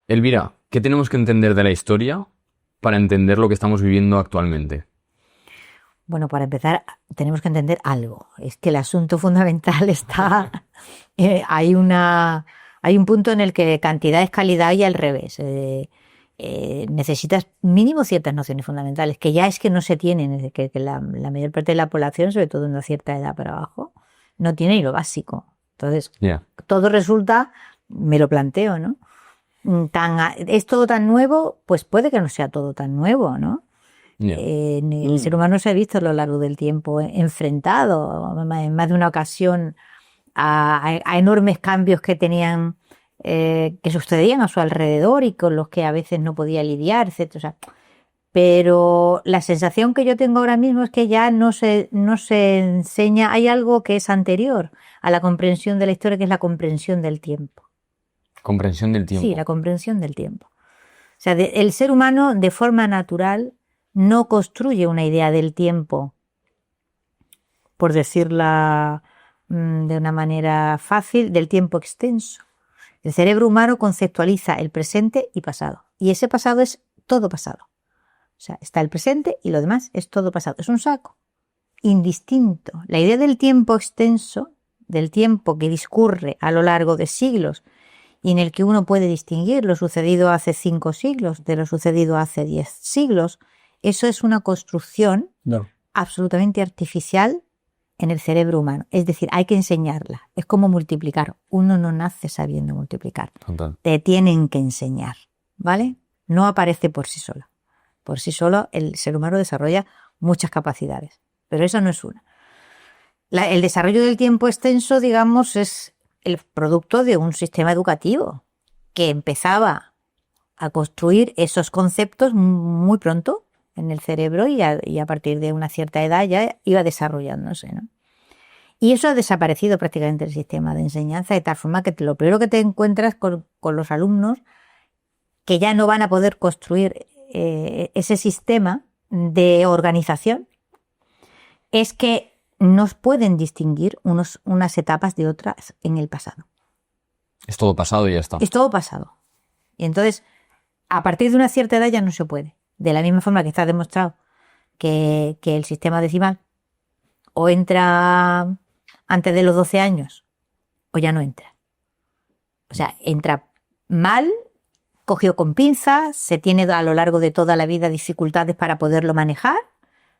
Elvira, ¿qué tenemos que entender de la historia para entender lo que estamos viviendo actualmente? Bueno, para empezar, tenemos que entender algo. Es que el asunto fundamental está. Hay hay un punto en el que cantidad es calidad y al revés. Necesitas mínimo ciertas nociones fundamentales, que ya es que no se tienen, es que la mayor parte de la población, sobre todo de una cierta edad para abajo, no tiene ni lo básico. Entonces, Ya. todo resulta, me lo planteo, ¿no? Es todo tan nuevo, pues puede que no sea todo tan nuevo, ¿no? Ya. El ser humano se ha visto a lo largo del tiempo enfrentado en más de una ocasión a enormes cambios que tenían, que sucedían a su alrededor y con los que a veces no podía lidiar, etcétera. O sea, pero la sensación que yo tengo ahora mismo es que ya no se enseña, hay algo que es anterior a la comprensión de la historia, que es la comprensión del tiempo. Comprensión del Sí, tiempo. la comprensión del tiempo. O sea, el ser humano de forma natural no construye una idea del tiempo, por decirla de una manera fácil, del tiempo extenso. El cerebro humano conceptualiza el presente y pasado. Y ese pasado es todo pasado. O sea, está el presente y lo demás es todo pasado. Es un saco indistinto. La idea del tiempo extenso, del tiempo que discurre a lo largo de siglos y en el que uno puede distinguir lo sucedido hace 5 siglos de lo sucedido hace 10 siglos, eso es una construcción absolutamente artificial en el cerebro humano. Es decir, hay que enseñarla. Es como multiplicar. Uno no nace sabiendo multiplicar. Total. Te tienen que enseñar, ¿vale? No aparece por sí solo. Por sí solo el ser humano desarrolla muchas capacidades, pero esa no es una. El desarrollo del tiempo extenso, digamos, es el producto de un sistema educativo que empezaba a construir esos conceptos muy pronto en el cerebro y a partir de una cierta edad ya iba desarrollándose, ¿no? Y eso ha desaparecido prácticamente el sistema de enseñanza, de tal forma que lo primero que te encuentras con los alumnos, que ya no van a poder construir ese sistema de organización, es que no pueden distinguir unas etapas de otras en el pasado. Es todo pasado y ya está. Es todo pasado. Y entonces, a partir de una cierta edad ya no se puede. De la misma forma que está demostrado que el sistema decimal o entra antes de los 12 años o ya no entra. O sea, entra mal, cogido con pinzas, se tiene a lo largo de toda la vida dificultades para poderlo manejar.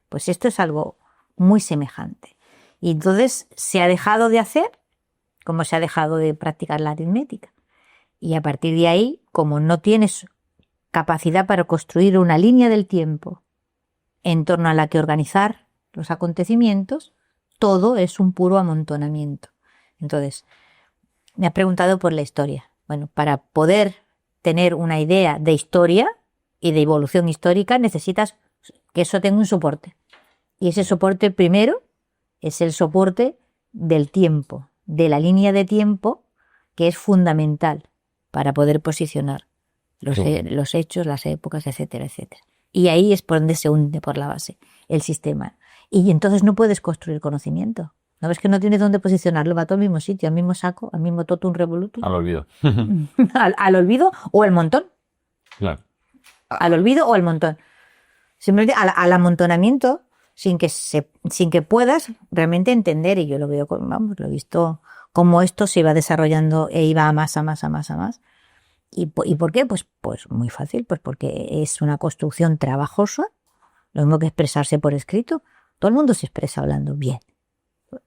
Pues esto es algo muy semejante. Y entonces se ha dejado de hacer como se ha dejado de practicar la aritmética. Y a partir de ahí, como no tienes capacidad para construir una línea del tiempo en torno a la que organizar los acontecimientos, todo es un puro amontonamiento. Entonces, me has preguntado por la historia. Bueno, para poder tener una idea de historia y de evolución histórica necesitas que eso tenga un soporte. Y ese soporte primero es el soporte del tiempo, de la línea de tiempo, que es fundamental para poder posicionar los hechos, las épocas, etcétera, etcétera. Y ahí es por donde se hunde por la base el sistema. Y entonces no puedes construir conocimiento. ¿No ves que no tienes dónde posicionarlo? Va todo al mismo sitio, al mismo saco, al mismo totum revolutum. Al olvido. al olvido o el montón. Claro. Al olvido o al montón. Simplemente al amontonamiento sin que puedas realmente entender. Y yo lo veo, lo he visto cómo esto se iba desarrollando e iba a más, a más, a más, a más. ¿Y por qué? Pues muy fácil, pues porque es una construcción trabajosa, lo mismo que expresarse por escrito. Todo el mundo se expresa hablando bien.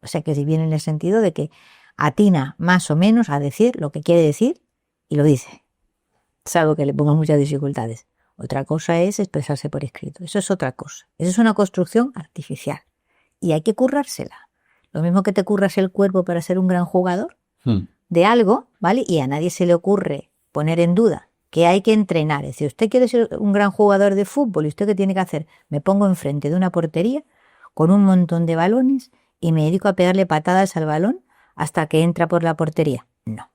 O sea que si viene en el sentido de que atina más o menos a decir lo que quiere decir y lo dice. Es algo que le ponga muchas dificultades. Otra cosa es expresarse por escrito. Eso es otra cosa. Eso es una construcción artificial. Y hay que currársela. Lo mismo que te curras el cuerpo para ser un gran jugador de algo, ¿vale? Y a nadie se le ocurre poner en duda que hay que entrenar. Es decir, usted quiere ser un gran jugador de fútbol y usted ¿qué tiene que hacer? Me pongo enfrente de una portería con un montón de balones y me dedico a pegarle patadas al balón hasta que entra por la portería. No.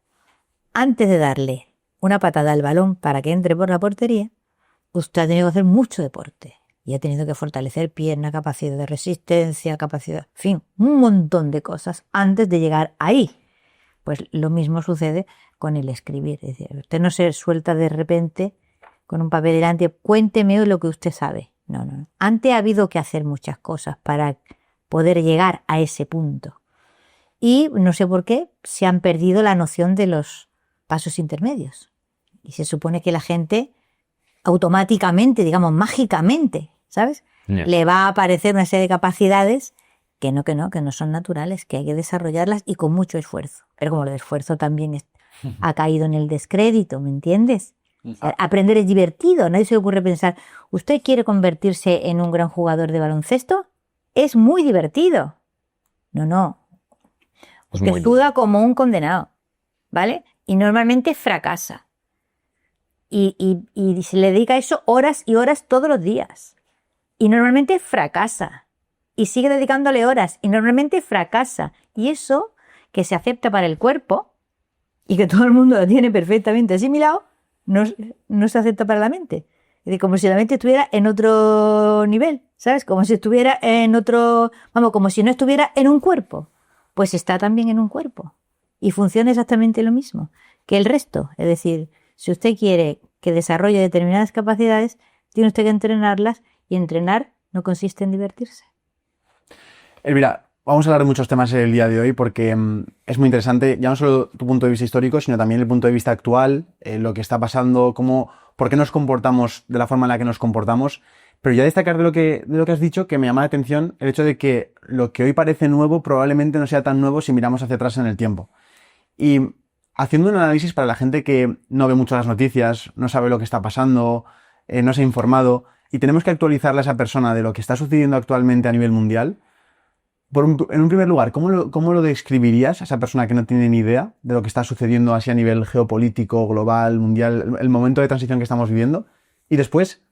Antes de darle una patada al balón para que entre por la portería, usted ha tenido que hacer mucho deporte y ha tenido que fortalecer pierna, capacidad de resistencia, capacidad, en fin, un montón de cosas antes de llegar ahí. Pues lo mismo sucede con el escribir. Es decir, usted no se suelta de repente con un papel delante, cuénteme lo que usted sabe. No, no, no. Antes ha habido que hacer muchas cosas para poder llegar a ese punto. Y no sé por qué se han perdido la noción de los pasos intermedios. Y se supone que la gente automáticamente, digamos, mágicamente, ¿sabes? Le va a aparecer una serie de capacidades que no son naturales, que hay que desarrollarlas y con mucho esfuerzo. Pero como el esfuerzo también ha caído en el descrédito, ¿me entiendes? O sea, aprender es divertido, a nadie se le ocurre pensar, ¿usted quiere convertirse en un gran jugador de baloncesto? Es muy divertido. No. Usted suda como un condenado, ¿vale? Y normalmente fracasa. Y se le dedica a eso horas y horas todos los días. Y normalmente fracasa. Y sigue dedicándole horas. Y normalmente fracasa. Y eso, que se acepta para el cuerpo, y que todo el mundo lo tiene perfectamente asimilado, no se acepta para la mente. Es decir, como si la mente estuviera en otro nivel, ¿sabes? Como si estuviera en otro... como si no estuviera en un cuerpo. Pues está también en un cuerpo. Y funciona exactamente lo mismo que el resto. Es decir, si usted quiere que desarrolle determinadas capacidades, tiene usted que entrenarlas, y entrenar no consiste en divertirse. Elvira, vamos a hablar de muchos temas el día de hoy porque es muy interesante, ya no solo tu punto de vista histórico, sino también el punto de vista actual, lo que está pasando, por qué nos comportamos de la forma en la que nos comportamos. Pero ya destacar de lo que has dicho, que me llama la atención el hecho de que lo que hoy parece nuevo probablemente no sea tan nuevo si miramos hacia atrás en el tiempo. Y haciendo un análisis para la gente que no ve mucho las noticias, no sabe lo que está pasando, no se ha informado, y tenemos que actualizarle a esa persona de lo que está sucediendo actualmente a nivel mundial, en un primer lugar, ¿cómo lo describirías a esa persona que no tiene ni idea de lo que está sucediendo así a nivel geopolítico, global, mundial, el momento de transición que estamos viviendo? Y después,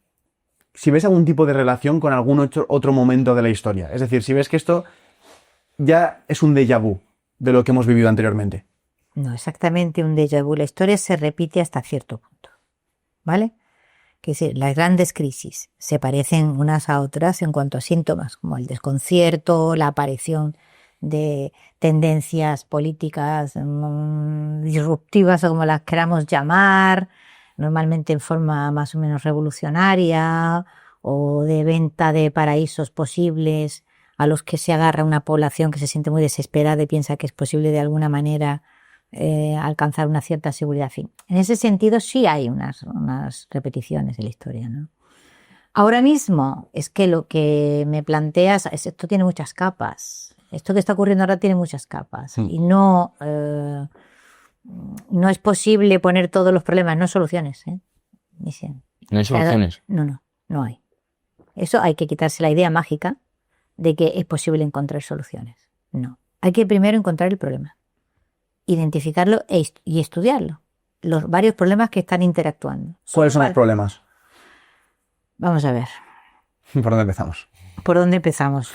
si ves algún tipo de relación con algún otro momento de la historia. Es decir, si ves que esto ya es un déjà vu de lo que hemos vivido anteriormente. No, exactamente un déjà vu. La historia se repite hasta cierto punto, ¿vale? Que es decir, las grandes crisis se parecen unas a otras en cuanto a síntomas, como el desconcierto, la aparición de tendencias políticas disruptivas o como las queramos llamar, normalmente en forma más o menos revolucionaria o de venta de paraísos posibles a los que se agarra una población que se siente muy desesperada y piensa que es posible de alguna manera alcanzar una cierta seguridad. En fin, en ese sentido sí hay unas repeticiones de la historia, ¿no? Ahora mismo es que lo que me planteas, esto tiene muchas capas. Esto que está ocurriendo ahora tiene muchas capas. Y no es posible poner todos los problemas, no soluciones. ¿No hay soluciones? No hay. Eso hay que quitarse la idea mágica de que es posible encontrar soluciones. No. Hay que primero encontrar el problema, identificarlo y estudiarlo. Los varios problemas que están interactuando. ¿Cuáles son los problemas? Vamos a ver. ¿Por dónde empezamos? ¿Por dónde empezamos?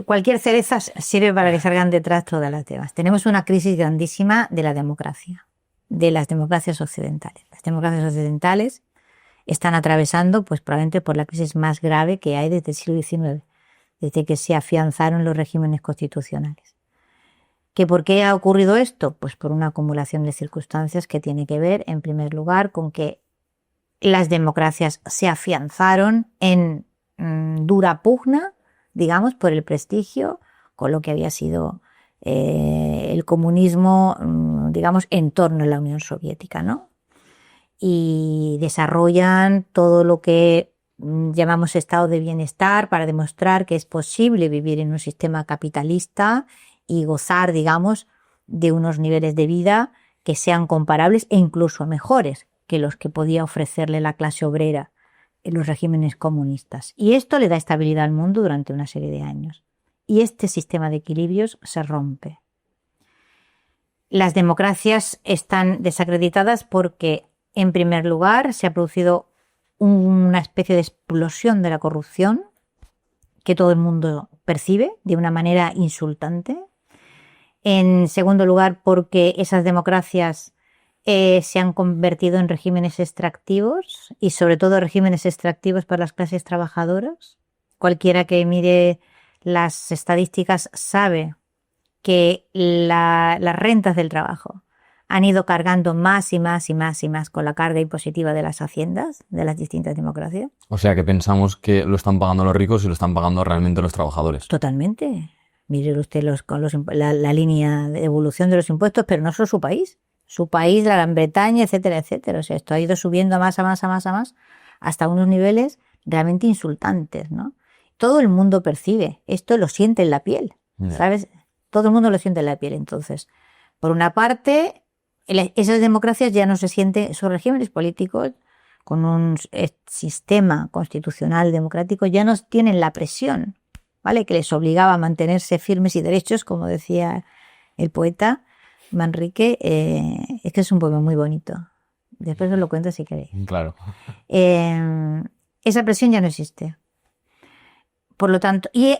Cualquier cereza sirve para que salgan detrás todas las demás. Tenemos una crisis grandísima de la democracia, de las democracias occidentales. Las democracias occidentales están atravesando, pues probablemente por la crisis más grave que hay desde el siglo XIX, desde que se afianzaron los regímenes constitucionales. ¿Que por qué ha ocurrido esto? Pues por una acumulación de circunstancias que tiene que ver, en primer lugar, con que las democracias se afianzaron en dura pugna, digamos, por el prestigio, con lo que había sido el comunismo, digamos, en torno a la Unión Soviética, ¿no? Y desarrollan todo lo que llamamos estado de bienestar para demostrar que es posible vivir en un sistema capitalista y gozar, digamos, de unos niveles de vida que sean comparables e incluso mejores que los que podía ofrecerle la clase obrera en los regímenes comunistas. Y esto le da estabilidad al mundo durante una serie de años. Y este sistema de equilibrios se rompe. Las democracias están desacreditadas porque, en primer lugar, se ha producido una especie de explosión de la corrupción que todo el mundo percibe de una manera insultante. En segundo lugar, porque esas democracias se han convertido en regímenes extractivos y sobre todo regímenes extractivos para las clases trabajadoras. Cualquiera que mire las estadísticas sabe que las rentas del trabajo han ido cargando más y más y más y más con la carga impositiva de las haciendas de las distintas democracias. O sea que pensamos que lo están pagando los ricos y lo están pagando realmente los trabajadores. Totalmente. Mire usted la línea de evolución de los impuestos, pero no solo su país, la Gran Bretaña, etcétera, etcétera. O sea, esto ha ido subiendo a más, hasta unos niveles realmente insultantes, ¿no? Todo el mundo percibe, esto lo siente en la piel, ¿sabes? Todo el mundo lo siente en la piel. Entonces, por una parte, esas democracias ya no se sienten, esos regímenes políticos con un sistema constitucional democrático ya no tienen la presión, ¿vale?, que les obligaba a mantenerse firmes y derechos, como decía el poeta Manrique. Es que es un poema muy bonito. Después os lo cuento si queréis. Claro. Esa presión ya no existe. Por lo tanto, y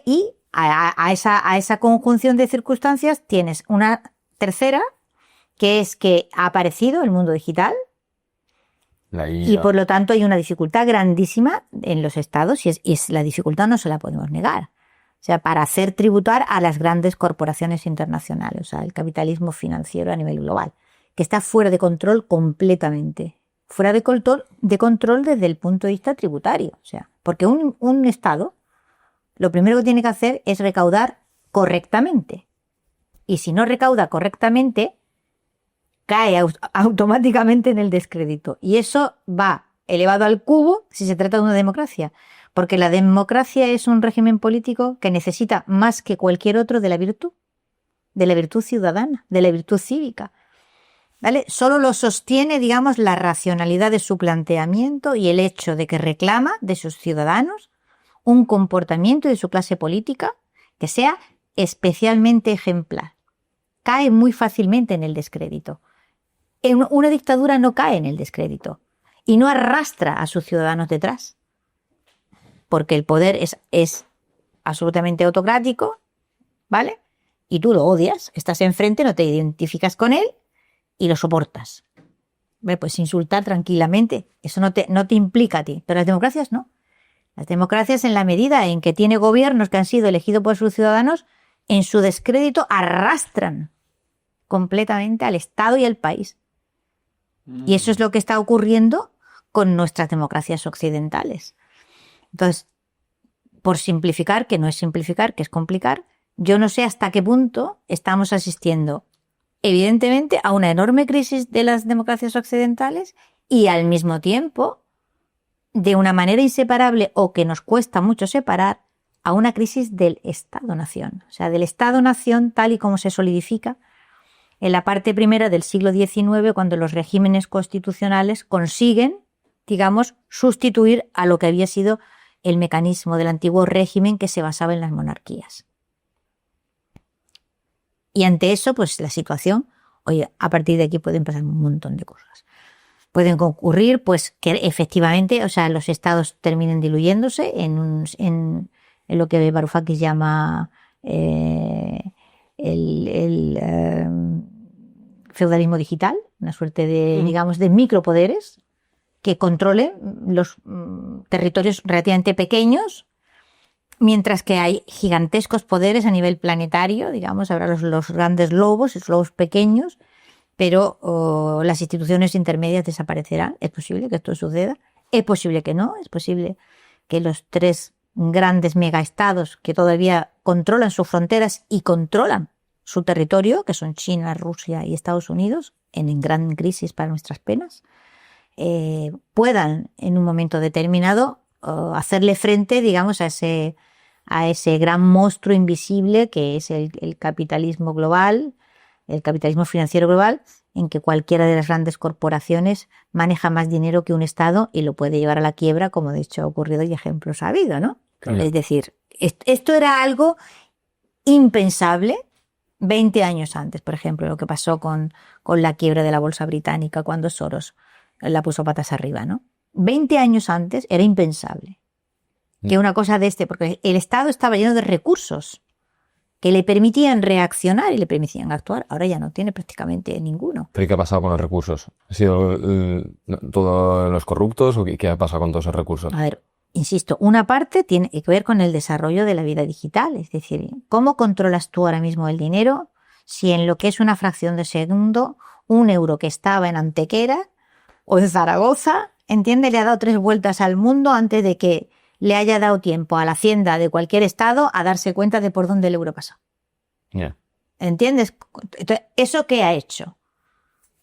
a esa conjunción de circunstancias tienes una tercera, que es que ha aparecido el mundo digital. Y por lo tanto hay una dificultad grandísima en los estados, y la dificultad no se la podemos negar. O sea, para hacer tributar a las grandes corporaciones internacionales, o sea, el capitalismo financiero a nivel global, que está fuera de control completamente. Fuera de control desde el punto de vista tributario. O sea, porque un Estado lo primero que tiene que hacer es recaudar correctamente. Y si no recauda correctamente, cae automáticamente en el descrédito. Y eso va elevado al cubo si se trata de una democracia. Porque la democracia es un régimen político que necesita más que cualquier otro de la virtud ciudadana, de la virtud cívica. ¿Vale? Solo lo sostiene, digamos, la racionalidad de su planteamiento y el hecho de que reclama de sus ciudadanos un comportamiento de su clase política que sea especialmente ejemplar. Cae muy fácilmente en el descrédito. Una dictadura no cae en el descrédito y no arrastra a sus ciudadanos detrás, porque el poder es absolutamente autocrático, ¿vale? Y tú lo odias, estás enfrente, no te identificas con él y lo soportas. Pues insultar tranquilamente, eso no te implica a ti, pero las democracias no. Las democracias, en la medida en que tiene gobiernos que han sido elegidos por sus ciudadanos, en su descrédito arrastran completamente al Estado y al país. Y eso es lo que está ocurriendo con nuestras democracias occidentales. Entonces, por simplificar, que no es simplificar, que es complicar, yo no sé hasta qué punto estamos asistiendo, evidentemente, a una enorme crisis de las democracias occidentales y al mismo tiempo, de una manera inseparable o que nos cuesta mucho separar, a una crisis del Estado-nación. O sea, del Estado-nación tal y como se solidifica en la parte primera del siglo XIX, cuando los regímenes constitucionales consiguen, digamos, sustituir a lo que había sido el mecanismo del antiguo régimen que se basaba en las monarquías. Y ante eso, pues la situación, oye, a partir de aquí pueden pasar un montón de cosas. Pueden ocurrir, pues, que efectivamente, o sea, los estados terminen diluyéndose en lo que Varoufakis llama feudalismo digital, una suerte de, digamos, de micropoderes que controlen los territorios relativamente pequeños, mientras que hay gigantescos poderes a nivel planetario, digamos, habrá los grandes lobos, los lobos pequeños, pero las instituciones intermedias desaparecerán. Es posible que esto suceda, es posible que no, es posible que los tres grandes megaestados que todavía controlan sus fronteras y controlan su territorio, que son China, Rusia y Estados Unidos, en gran crisis para nuestras penas, puedan en un momento determinado hacerle frente, digamos, a ese gran monstruo invisible que es el capitalismo global, el capitalismo financiero global, en que cualquiera de las grandes corporaciones maneja más dinero que un Estado y lo puede llevar a la quiebra, como de hecho ha ocurrido y ejemplos ha habido, ¿no? Claro. Es decir, esto era algo impensable 20 años antes, por ejemplo, lo que pasó con la quiebra de la bolsa británica cuando Soros la puso patas arriba, ¿no? 20 años antes era impensable que una cosa de porque el Estado estaba lleno de recursos que le permitían reaccionar y le permitían actuar. Ahora ya no tiene prácticamente ninguno. ¿Pero qué ha pasado con los recursos? ¿Han sido todos los corruptos o qué ha pasado con todos esos recursos? A ver, insisto, una parte tiene que ver con el desarrollo de la vida digital. Es decir, ¿cómo controlas tú ahora mismo el dinero si en lo que es una fracción de segundo, un euro que estaba en Antequera o en Zaragoza, ¿entiendes? Le ha dado 3 vueltas al mundo antes de que le haya dado tiempo a la Hacienda de cualquier estado a darse cuenta de por dónde el euro pasó. Ya. ¿Entiendes? Entonces, ¿eso qué ha hecho?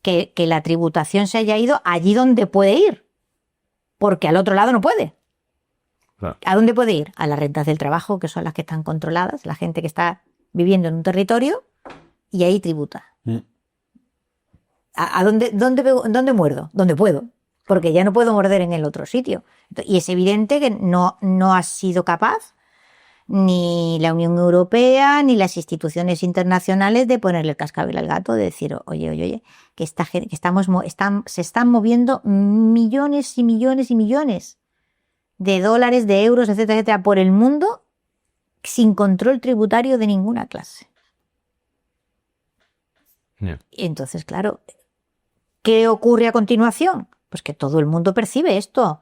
Que la tributación se haya ido allí donde puede ir, porque al otro lado no puede. Claro. ¿A dónde puede ir? A las rentas del trabajo, que son las que están controladas, la gente que está viviendo en un territorio, y ahí tributa. ¿A dónde muerdo? Donde puedo, porque ya no puedo morder en el otro sitio. Y es evidente que no ha sido capaz ni la Unión Europea ni las instituciones internacionales de ponerle el cascabel al gato, de decir, oye, que esta gente, que se están moviendo millones y millones y millones de dólares, de euros, etcétera, etcétera, por el mundo sin control tributario de ninguna clase. Ya. Y entonces, claro, ¿qué ocurre a continuación? Pues que todo el mundo percibe esto.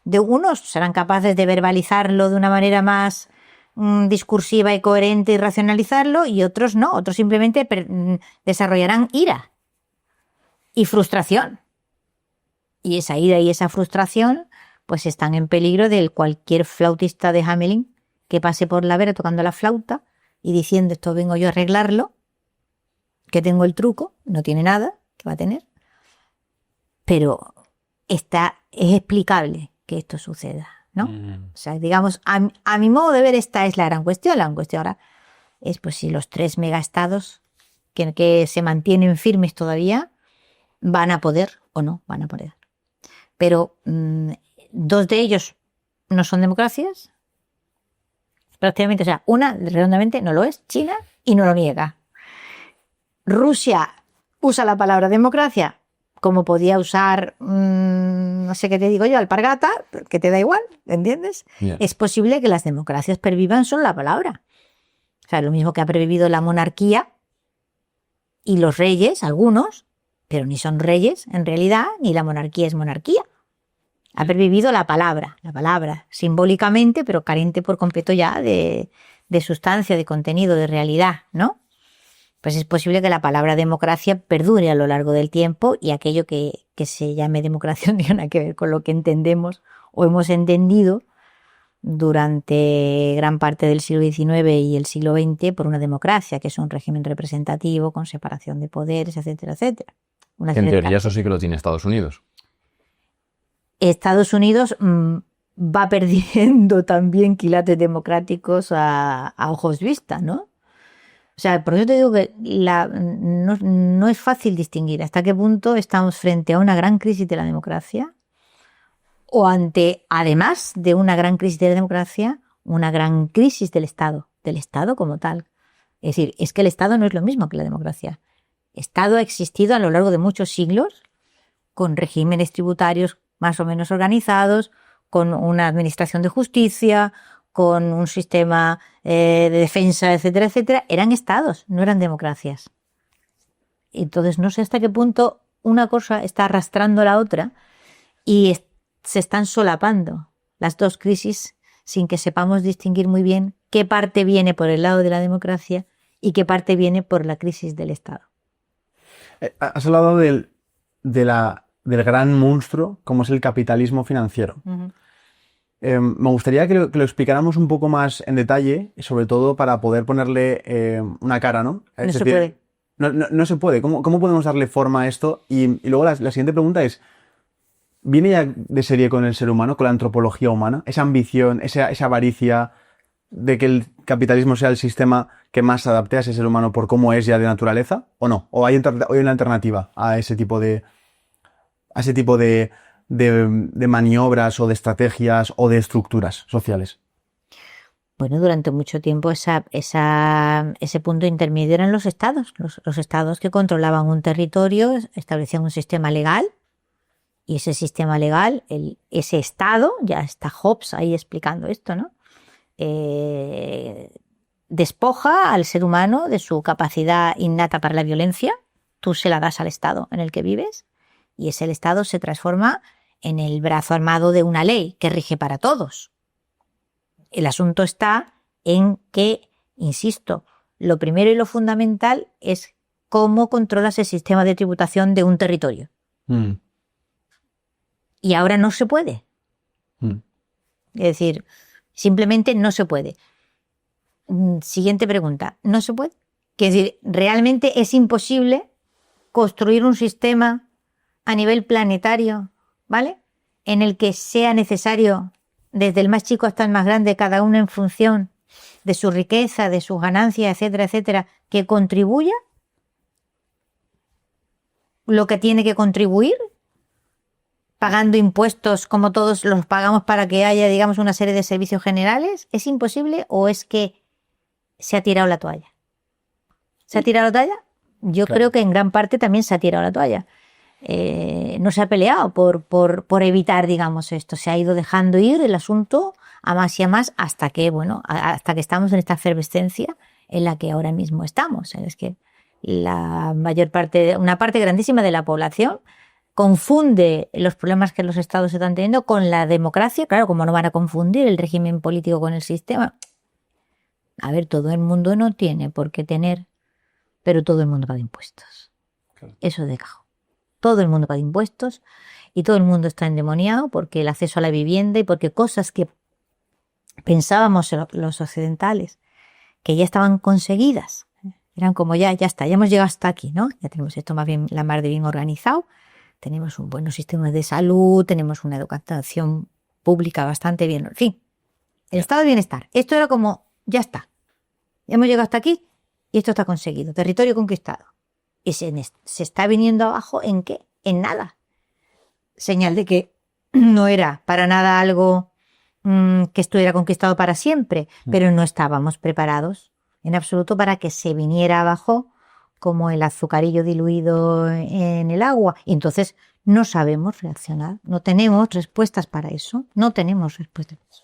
De unos serán capaces de verbalizarlo de una manera más discursiva y coherente y racionalizarlo, y otros no. Otros simplemente desarrollarán ira y frustración. Y esa ira y esa frustración pues están en peligro de cualquier flautista de Hamelin que pase por la vera tocando la flauta y diciendo, esto vengo yo a arreglarlo, que tengo el truco, no tiene nada, que va a tener. Pero es explicable que esto suceda, ¿no? O sea, digamos, a mi modo de ver, esta es la gran cuestión. La gran cuestión ahora es pues si los 3 megaestados que se mantienen firmes todavía van a poder o no van a poder. Pero 2 de ellos no son democracias, prácticamente, o sea, una redondamente no lo es, China, y no lo niega. Rusia usa la palabra democracia como podía usar, no sé qué te digo yo, alpargata, que te da igual, ¿entiendes? Yeah. Es posible que las democracias pervivan solo la palabra. O sea, lo mismo que ha pervivido la monarquía y los reyes, algunos, pero ni son reyes en realidad, ni la monarquía es monarquía. Ha pervivido la palabra, simbólicamente, pero carente por completo ya de sustancia, de contenido, de realidad, ¿no? Pues es posible que la palabra democracia perdure a lo largo del tiempo y aquello que se llame democracia no tiene nada que ver con lo que entendemos o hemos entendido durante gran parte del siglo XIX y el siglo XX por una democracia, que es un régimen representativo con separación de poderes, etcétera, etcétera. En teoría eso sí que lo tiene Estados Unidos. Estados Unidos va perdiendo también quilates democráticos a ojos vista, ¿no? O sea, por eso te digo que no es fácil distinguir hasta qué punto estamos frente a una gran crisis de la democracia o ante, además de una gran crisis de la democracia, una gran crisis del Estado como tal. Es decir, es que el Estado no es lo mismo que la democracia. El Estado ha existido a lo largo de muchos siglos con regímenes tributarios más o menos organizados, con una administración de justicia, con un sistema de defensa, etcétera, etcétera. Eran estados, no eran democracias. Entonces no sé hasta qué punto una cosa está arrastrando a la otra y se están solapando las 2 crisis sin que sepamos distinguir muy bien qué parte viene por el lado de la democracia y qué parte viene por la crisis del Estado. Has hablado del gran monstruo como es el capitalismo financiero. Uh-huh. Me gustaría que lo explicáramos un poco más en detalle, sobre todo para poder ponerle una cara, ¿no? No se puede. No se puede. ¿Cómo podemos darle forma a esto? Y luego la siguiente pregunta es, ¿viene ya de serie con el ser humano, con la antropología humana? Esa ambición, esa avaricia de que el capitalismo sea el sistema que más se adapte a ese ser humano por cómo es ya de naturaleza, ¿o no? ¿O hay una alternativa a ese tipo de maniobras o de estrategias o de estructuras sociales? Bueno, durante mucho tiempo ese punto intermedio eran los estados. Los estados que controlaban un territorio establecían un sistema legal y ese sistema legal, ese estado, ya está Hobbes ahí explicando esto, ¿no? Despoja al ser humano de su capacidad innata para la violencia. Tú se la das al estado en el que vives y el estado se transforma en el brazo armado de una ley que rige para todos. El asunto está en que, insisto, lo primero y lo fundamental es cómo controlas el sistema de tributación de un territorio. Y ahora no se puede. Es decir, simplemente no se puede. Siguiente pregunta. ¿No se puede? Es decir, realmente es imposible construir un sistema a nivel planetario, ¿vale? En el que sea necesario, desde el más chico hasta el más grande, cada uno en función de su riqueza, de sus ganancias, etcétera, etcétera, que contribuya lo que tiene que contribuir, pagando impuestos como todos los pagamos para que haya, digamos, una serie de servicios generales. ¿Es imposible o es que se ha tirado la toalla? ¿Se ha tirado la toalla? Yo creo que en gran parte también se ha tirado la toalla. No se ha peleado por evitar, digamos, esto. Se ha ido dejando ir el asunto a más y a más hasta que, bueno, hasta que estamos en esta efervescencia en la que ahora mismo estamos. Es que la mayor parte, una parte grandísima de la población confunde los problemas que los estados están teniendo con la democracia. Claro, como no van a confundir el régimen político con el sistema. A ver, todo el mundo no tiene por qué tener, pero todo el mundo paga impuestos. Claro. Eso de cajón. Todo el mundo paga impuestos y todo el mundo está endemoniado porque el acceso a la vivienda y porque cosas que pensábamos los occidentales que ya estaban conseguidas, eran como ya está, ya hemos llegado hasta aquí, ¿no? Ya tenemos esto más bien, la mar de bien organizado, tenemos un buen sistema de salud, tenemos una educación pública bastante bien, en fin, el estado de bienestar. Esto era como, ya está, ya hemos llegado hasta aquí y esto está conseguido, territorio conquistado. Y se está viniendo abajo ¿en qué? En nada. Señal de que no era para nada algo que estuviera conquistado para siempre, pero no estábamos preparados en absoluto para que se viniera abajo como el azucarillo diluido en el agua. Y entonces no sabemos reaccionar, no tenemos respuestas para eso, no tenemos respuestas para eso.